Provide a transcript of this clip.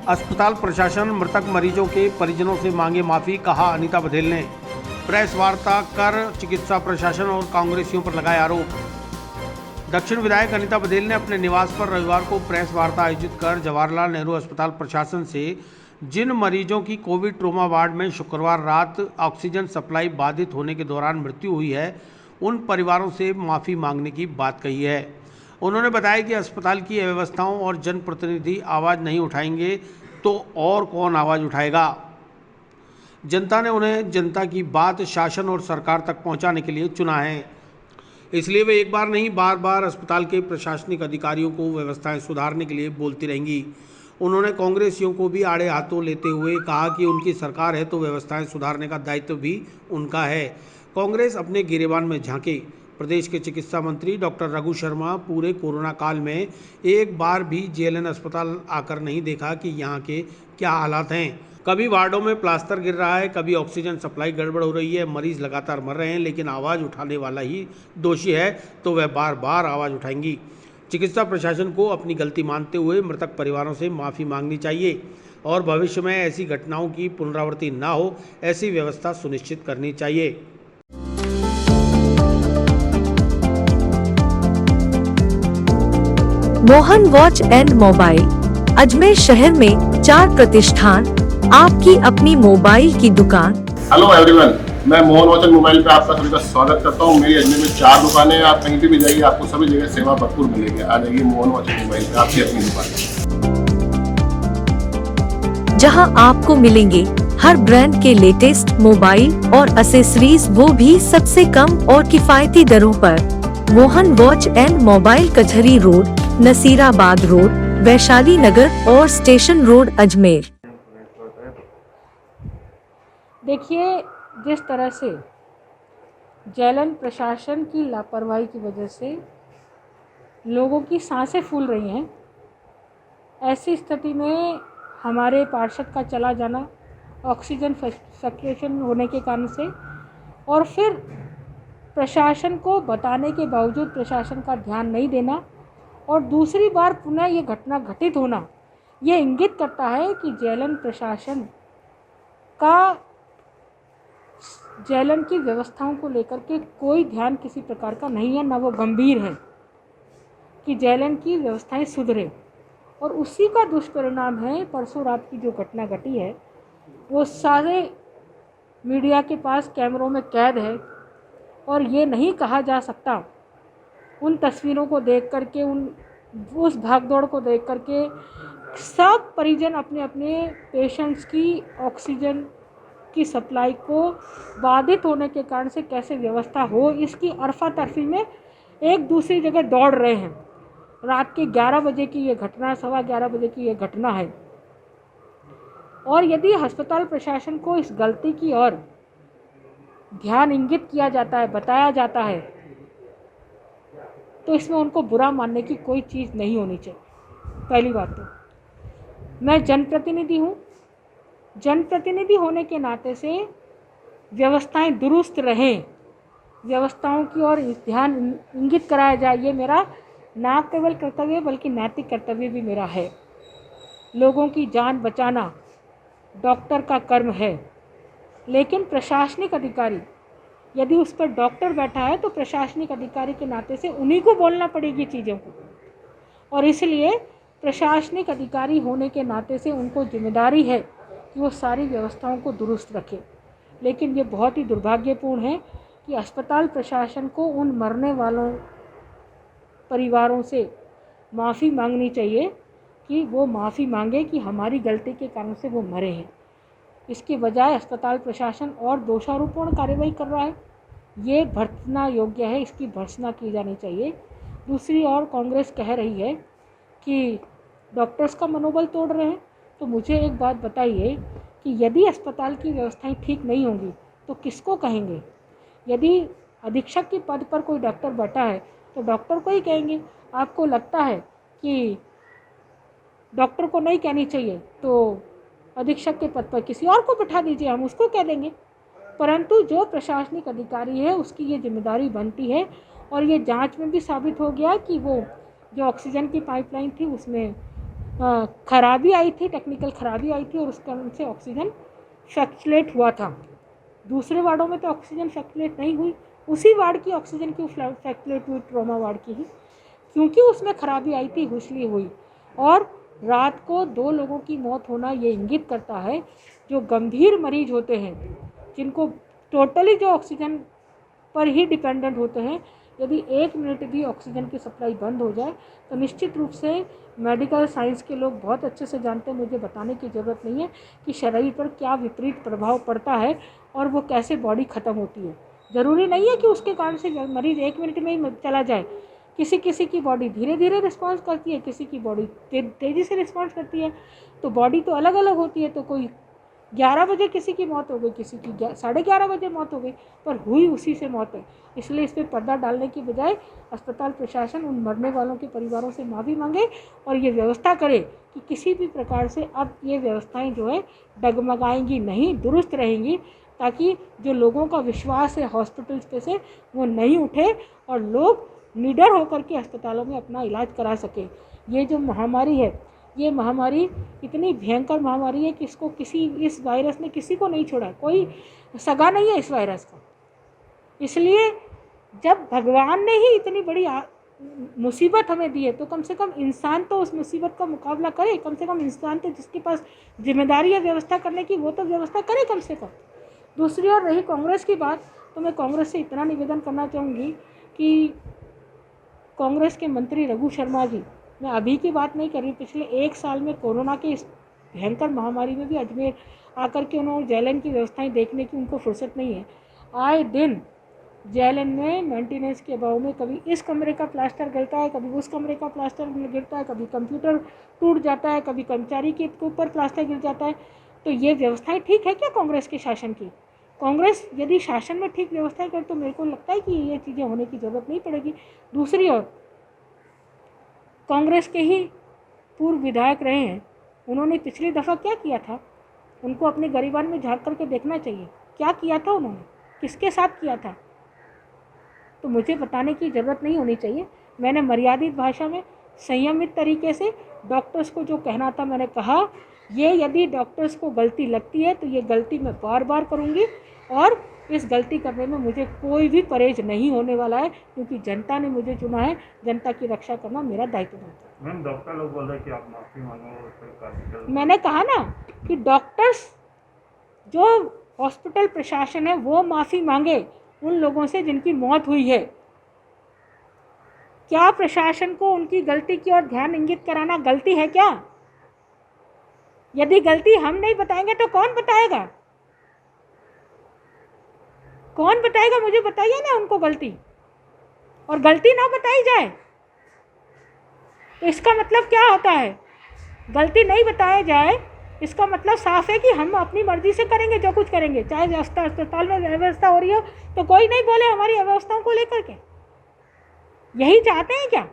अस्पताल प्रशासन मृतक मरीजों के परिजनों से मांगे माफी, कहा अनीता बघेल ने। प्रेस वार्ता कर चिकित्सा प्रशासन और कांग्रेसियों पर लगाए आरोप। दक्षिण विधायक अनीता बघेल ने अपने निवास पर रविवार को प्रेस वार्ता आयोजित कर जवाहरलाल नेहरू अस्पताल प्रशासन से जिन मरीजों की कोविड ट्रोमा वार्ड में शुक्रवार रात ऑक्सीजन सप्लाई बाधित होने के दौरान मृत्यु हुई है, उन परिवारों से माफ़ी मांगने की बात कही है। उन्होंने बताया कि अस्पताल की अव्यवस्थाओं और जनप्रतिनिधि आवाज़ नहीं उठाएंगे तो और कौन आवाज़ उठाएगा। जनता ने उन्हें जनता की बात शासन और सरकार तक पहुंचाने के लिए चुना है, इसलिए वे एक बार नहीं बार बार अस्पताल के प्रशासनिक अधिकारियों को व्यवस्थाएं सुधारने के लिए बोलती रहेंगी। उन्होंने कांग्रेसियों को भी आड़े हाथों लेते हुए कहा कि उनकी सरकार है तो व्यवस्थाएं सुधारने का दायित्व भी उनका है। कांग्रेस अपने गिरेबान में झांके। प्रदेश के चिकित्सा मंत्री डॉक्टर रघु शर्मा पूरे कोरोना काल में एक बार भी जेएलएन अस्पताल आकर नहीं देखा कि यहाँ के क्या हालात हैं। कभी वार्डों में प्लास्टर गिर रहा है, कभी ऑक्सीजन सप्लाई गड़बड़ हो रही है, मरीज लगातार मर रहे हैं, लेकिन आवाज़ उठाने वाला ही दोषी है तो वह बार बार आवाज़ उठाएंगी। चिकित्सा प्रशासन को अपनी गलती मानते हुए मृतक परिवारों से माफ़ी मांगनी चाहिए और भविष्य में ऐसी घटनाओं की पुनरावृत्ति न हो, ऐसी व्यवस्था सुनिश्चित करनी चाहिए। Mohan watch and mobile, Ajmer शहर में 4 प्रतिष्ठान, आपकी अपनी मोबाइल की दुकान। हेलो एवरीवन, मैं मोहन वॉच एंड मोबाइल पे आपका सभी का स्वागत करता हूँ। मेरी अजमेर में 4 दुकानें हैं। आप कहीं भी जाइए, आपको सभी जगह सेवा भरपूर मिलेगी। आ जाइए मोहन वॉच एंड मोबाइल पे, आपकी अपनी दुकान, जहां आपको मिलेंगे हर ब्रांड के लेटेस्ट मोबाइल और एक्सेसरीज, वो भी सबसे कम और किफायती दरों पर। मोहन वॉच एंड मोबाइल, कचहरी रोड, नसीराबाद रोड, वैशाली नगर और स्टेशन रोड, अजमेर। देखिए, जिस तरह से जेएलएन प्रशासन की लापरवाही की वजह से लोगों की सांसें फूल रही हैं, ऐसी स्थिति में हमारे पार्षद का चला जाना, ऑक्सीजन सैचुरेशन होने के कारण से, और फिर प्रशासन को बताने के बावजूद प्रशासन का ध्यान नहीं देना और दूसरी बार पुनः ये घटना घटित होना, ये इंगित करता है कि जेएलएन प्रशासन का जेएलएन की व्यवस्थाओं को लेकर के कोई ध्यान किसी प्रकार का नहीं है, ना वो गंभीर है कि जेएलएन की व्यवस्थाएं सुधरे। और उसी का दुष्परिणाम है परसों रात की जो घटना घटी है, वो सारे मीडिया के पास कैमरों में कैद है और ये नहीं कहा जा सकता। उन तस्वीरों को देख करके, उस भागदौड़ को देख करके सब परिजन अपने अपने पेशेंट्स की ऑक्सीजन की सप्लाई को बाधित होने के कारण से कैसे व्यवस्था हो, इसकी अरफा तरफी में एक दूसरी जगह दौड़ रहे हैं। रात के 11 बजे की ये घटना, 11:15 बजे की ये घटना है। और यदि अस्पताल प्रशासन को इस गलती की ओर ध्यान इंगित किया जाता है, बताया जाता है, तो इसमें उनको बुरा मानने की कोई चीज़ नहीं होनी चाहिए। पहली बात तो मैं जनप्रतिनिधि हूँ, जनप्रतिनिधि होने के नाते से व्यवस्थाएं दुरुस्त रहें, व्यवस्थाओं की ओर ध्यान इंगित कराया जाए, ये मेरा ना केवल कर्तव्य बल्कि नैतिक कर्तव्य भी मेरा है। लोगों की जान बचाना डॉक्टर का कर्म है, लेकिन प्रशासनिक अधिकारी, यदि उस पर डॉक्टर बैठा है तो प्रशासनिक अधिकारी के नाते से उन्हीं को बोलना पड़ेगी चीज़ों को, और इसलिए प्रशासनिक अधिकारी होने के नाते से उनको जिम्मेदारी है कि वो सारी व्यवस्थाओं को दुरुस्त रखें। लेकिन ये बहुत ही दुर्भाग्यपूर्ण है कि अस्पताल प्रशासन को उन मरने वालों परिवारों से माफ़ी मांगनी चाहिए कि वो माफ़ी मांगे कि हमारी गलती के कारण से वो मरे हैं। इसके बजाय अस्पताल प्रशासन और दोषारोपण कार्रवाई कर रहा है, ये भर्त्सना योग्य है, इसकी भर्त्सना की जानी चाहिए। दूसरी ओर कांग्रेस कह रही है कि डॉक्टर्स का मनोबल तोड़ रहे हैं, तो मुझे एक बात बताइए कि यदि अस्पताल की व्यवस्थाएं ठीक नहीं होंगी तो किसको कहेंगे? यदि अधीक्षक के पद पर कोई डॉक्टर बैठा है तो डॉक्टर को ही कहेंगे। आपको लगता है कि डॉक्टर को नहीं कहनी चाहिए तो अधीक्षक के पद पर किसी और को बैठा दीजिए, हम उसको कह देंगे। परंतु जो प्रशासनिक अधिकारी है उसकी ये जिम्मेदारी बनती है, और ये जांच में भी साबित हो गया कि वो जो ऑक्सीजन की पाइपलाइन थी उसमें खराबी आई थी, टेक्निकल खराबी आई थी और उस कारण से ऑक्सीजन फ्लक्चुएट हुआ था। दूसरे वार्डों में तो ऑक्सीजन फ्लक्चुएट नहीं हुई, उसी वार्ड की ऑक्सीजन क्यों फ्लक्चुएट हुई, ट्रॉमा वार्ड की ही, क्योंकि उसमें खराबी आई थी इसलिए हुई। और रात को 2 लोगों की मौत होना ये इंगित करता है जो गंभीर मरीज होते हैं, जिनको टोटली जो ऑक्सीजन पर ही डिपेंडेंट होते हैं, यदि 1 मिनट भी ऑक्सीजन की सप्लाई बंद हो जाए तो निश्चित रूप से मेडिकल साइंस के लोग बहुत अच्छे से जानते हैं, मुझे बताने की ज़रूरत नहीं है कि शरीर पर क्या विपरीत प्रभाव पड़ता है और वो कैसे बॉडी ख़त्म होती है। ज़रूरी नहीं है कि उसके कारण से मरीज़ 1 मिनट में ही चला जाए। किसी किसी की बॉडी धीरे धीरे रिस्पॉन्स करती है, किसी की बॉडी तेज़ी से रिस्पॉन्स करती है, तो बॉडी तो अलग अलग होती है। तो कोई 11 बजे किसी की मौत हो गई, किसी की 11:30 बजे मौत हो गई, पर हुई उसी से मौत है। इसलिए इस पर पर्दा डालने की बजाय अस्पताल प्रशासन उन मरने वालों के परिवारों से माफ़ी मांगे और ये व्यवस्था करे कि किसी भी प्रकार से अब ये व्यवस्थाएं जो है डगमगाएंगी नहीं, दुरुस्त रहेंगी, ताकि जो लोगों का विश्वास है हॉस्पिटल्स पे से वो नहीं उठे और लोग निडर होकर के अस्पतालों में अपना इलाज करा सके। ये जो महामारी है, ये महामारी इतनी भयंकर महामारी है कि इस वायरस ने किसी को नहीं छोड़ा, कोई सगा नहीं है इस वायरस का। इसलिए जब भगवान ने ही इतनी बड़ी मुसीबत हमें दी है तो कम से कम इंसान तो उस मुसीबत का मुकाबला करे। कम से कम इंसान तो जिसके पास जिम्मेदारी है व्यवस्था करने की, वो तो व्यवस्था करे कम से कम। दूसरी ओर रही कांग्रेस की बात, तो मैं कांग्रेस से इतना निवेदन करना चाहूँगी कि कांग्रेस के मंत्री रघु शर्मा जी, मैं अभी की बात नहीं कर रही, पिछले 1 साल में कोरोना की इस भयंकर महामारी में भी अजमेर आकर के उन्होंने जेएलएन की व्यवस्थाएं देखने की उनको फुर्सत नहीं है। आए दिन जेएलएन में मेंटेनेंस के अभाव में कभी इस कमरे का प्लास्टर गिरता है, कभी उस कमरे का प्लास्टर गिरता है, कभी कंप्यूटर टूट जाता है, कभी कर्मचारी के ऊपर प्लास्टर गिर जाता है। तो ये व्यवस्थाएं ठीक है क्या कांग्रेस के शासन की? कांग्रेस यदि शासन में ठीक व्यवस्थाएं करे तो मेरे को लगता है कि ये चीज़ें होने की ज़रूरत नहीं पड़ेगी। दूसरी ओर कांग्रेस के ही पूर्व विधायक रहे हैं, उन्होंने पिछली दफ़ा क्या किया था, उनको अपने गरिबान में झांक करके देखना चाहिए। क्या किया था उन्होंने, किसके साथ किया था, तो मुझे बताने की ज़रूरत नहीं होनी चाहिए। मैंने मर्यादित भाषा में संयमित तरीके से डॉक्टर्स को जो कहना था मैंने कहा। ये यदि डॉक्टर्स को गलती लगती है तो ये गलती मैं बार बार करूँगी और इस गलती करने में मुझे कोई भी परहेज नहीं होने वाला है, क्योंकि जनता ने मुझे चुना है, जनता की रक्षा करना मेरा दायित्व बनता है। मैम, डॉक्टर लोग बोल रहे हैं कि आप माफ़ी मांगो। मैंने कहा ना कि डॉक्टर्स, जो हॉस्पिटल प्रशासन है वो माफ़ी मांगे उन लोगों से जिनकी मौत हुई है। क्या प्रशासन को उनकी गलती की ओर ध्यान इंगित कराना गलती है क्या? यदि गलती हम नहीं बताएंगे तो कौन बताएगा? कौन बताएगा? मुझे बताइए ना उनको गलती, और गलती ना बताई जाए तो इसका मतलब क्या होता है? गलती नहीं बताया जाए इसका मतलब साफ है कि हम अपनी मर्जी से करेंगे जो कुछ करेंगे, चाहे अस्पताल में व्यवस्था हो रही हो तो कोई नहीं बोले हमारी व्यवस्थाओं को लेकर के। यही चाहते हैं क्या?